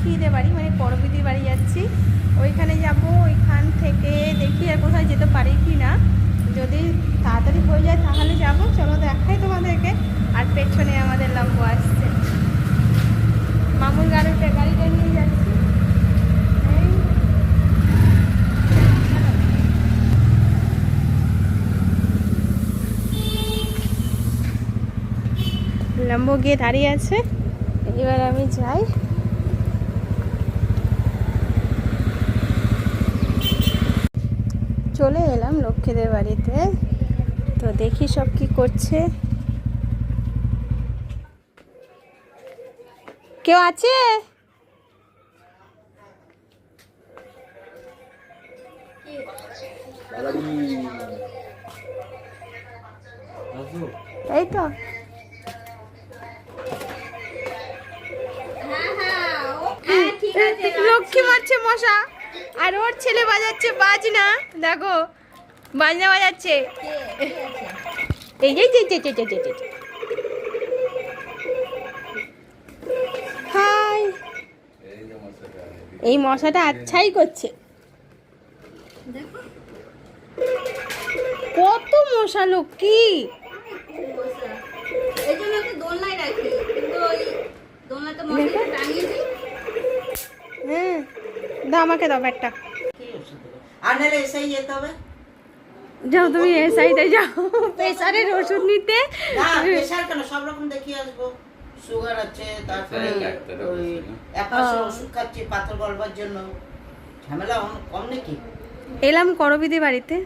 লক্ষ্মীদের বাড়ি, মানে করবিদির বাড়ি যাচ্ছি। ওইখানে যাব, ওইখান থেকে দেখি আর কোথায় যেতে পারি কি না। যদি তাড়াতাড়ি হয়ে যায় তাহলে যাব। চলো দেখাই তোমাদেরকে। আর পেছনে আমাদের লম্বো আসছে, মামুর গাড়িটা নিয়ে যাচ্ছি। লম্বো গিয়ে দাঁড়িয়ে আছে, এবার আমি যাই। চলে এলাম লক্ষ্মীদের বাড়িতে। তো দেখি সব কি করছে। কেউ আছে? এই তো লক্ষ্মী মারছে মশা, আর ওর ছেলে বাজাচ্ছে বাজনা। দেখো বাজনা বাজাচ্ছে। এই যে হাই, এই মশাটা আচ্ছাই করছে। কত মশা লক্ষ্মী। হ্যাঁ দাও, আমাকে দাও ব্যাগটা। যাও তুমি এসআইতে যাও, প্রেসারের ওষুধ নিতে। প্রেসার কেন, সব রকম দেখিয়ে আসবো। সুগার আছে, তারপরে ওই একাশে ওষুধ খাচ্ছি পাথর গলবার জন্য। ঝামেলা কম নাকি? এলাম করবিদি বাড়িতে।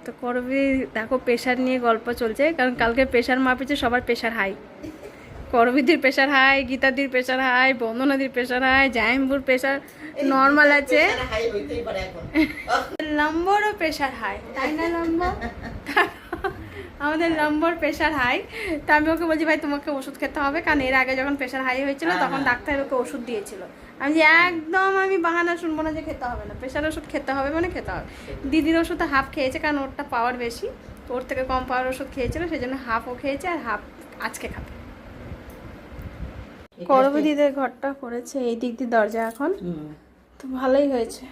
তো করবিদি দেখো প্রেশার নিয়ে গল্প চলছে, কারণ কালকে প্রেশার মাপেছে, সবার প্রেশার হাই। করবিদির প্রেশার হাই, গীতাদির প্রেশার হাই, বন্দনাদির প্রেশার হাই, জাইম্বুর প্রেশার নর্মাল আছে, লম্বরও প্রেশার হাই, তাই না লম্বো? আমাদের লম্বর প্রেশার হাই। তো আমি ওকে বলছি ভাই তোমাকে ওষুধ খেতে হবে, কারণ এর আগে যখন প্রেশার হাই হয়েছিল তখন ডাক্তার ওকে ওষুধ দিয়েছিল। আমি যে একদম আমি বাহানা শুনবো না যে খেতে হবে না, প্রেশার ওষুধ খেতে হবে মানে খেতে হবে। দিদির ওষুধ হাফ খেয়েছে, কারণ ওরটা পাওয়ার বেশি, তো ওর থেকে কম পাওয়ার ওষুধ খেয়েছিল, সেই জন্য হাফ ও খেয়েছে আর হাফ আজকে খাবে। করবিদিদের ঘরটা করেছে এই দিক দিয়ে দরজা এখন, তো ভালোই হয়েছে।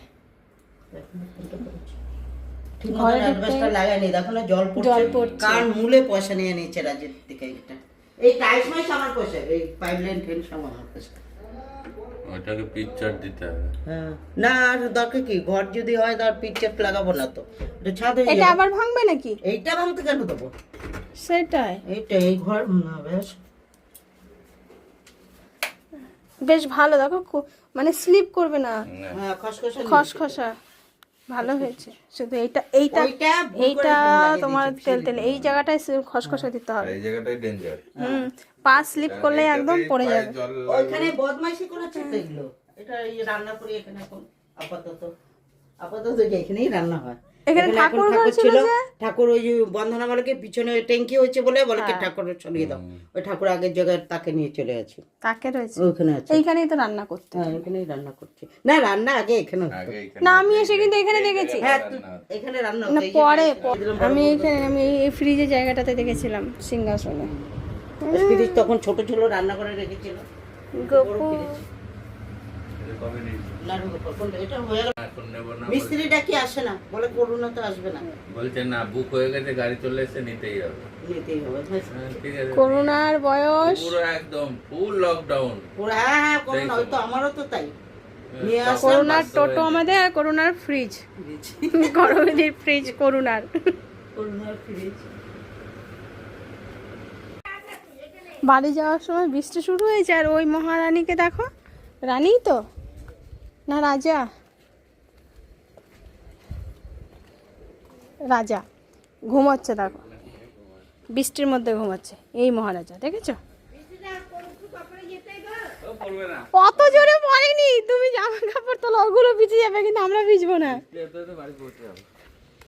জল পড়ছে, কার মূলে পয়সা নিয়ে নিচ্ছে রাজ্যের থেকে। এই টাইলস মাইস আমার পয়সা, এই পাইপলাইন ফেন সব আমার পয়সা। ওটাকে পিকচার দিতে হবে। হ্যাঁ না, আর দরকার কি, ঘর যদি হয় তার পিকচার লাগাবো না তো, এটা ছাদ হয়ে এটা আবার ভাঙবে নাকি? এইটা ভাঙতে কেন দেবো? সেটাই, এইটা এই ঘর বেশ বেশ ভালো। দেখো মানে স্লিপ করবে না, খসখসা ভালো হয়েছে। শুধু এইটা তোমার তেল এই জায়গাটায় খসখসা দিতে হবে, এই জায়গাটাই ডেঞ্জার। পা স্লিপ করলে একদম পড়ে যাবে। ওইখানে বদমাইশি করেছে তো এগুলো। এটা এই রান্না করি এখানে এখন আপাতত এখানেই রান্না হয়। এখানে ঠাকুর ছিল, ঠাকুর ওই যে বন্ধনামালাকে পিছনে ট্যাঙ্কি হয়েছে বলে কি ঠাকুর সরিয়ে দাও, ওই ঠাকুর আগের জায়গায় তাকে নিয়ে চলে আছে, তাকে রয়েছে ওখানে আছে। এইখানেই তো রান্না করতে। হ্যাঁ এখানেই রান্না করছে। না রান্না আগে এখানে না, আমি এসে কিন্তু এখানে দেখেছি। হ্যাঁ এখানে রান্না না পরে আমি এই ফ্রিজের জায়গাটাতে দেখেছিলাম, সিংহাসনে। ফ্রিজ তখন ছোট ছিল, রান্না করে রেখেছিল। গপু মিস্ত্রিটা কি আসে না বলে, করুণা তো আসবে না বলছে, না বুক হয়ে গেছে, গাড়ি চলে এসে নিতেই হবে। ঠিক আছে, করোনার বয়স পুরো একদম ফুল লকডাউন পুরো। হ্যাঁ করোনা, ওই তো আমারও তো তাই। করোনার টোটো আমাদের, আর করোনার ফ্রিজ, করোনার ফ্রিজ, করোনার ফ্রিজ। বাড়ি যাওয়ার সময় বৃষ্টি শুরু হয়েছে, আর ওই মহারানীকে দেখো, রানী তো না রাজা, রাজা ঘুমাচ্ছে দেখো, বৃষ্টির মধ্যে ঘুমাচ্ছে এই মহারাজা, দেখেছো? অত জোরে পড়েনি, তুমি জামা কাপড় তোলো, ওগুলো ভিজে যাবে, কিন্তু আমরা ভিজবো না।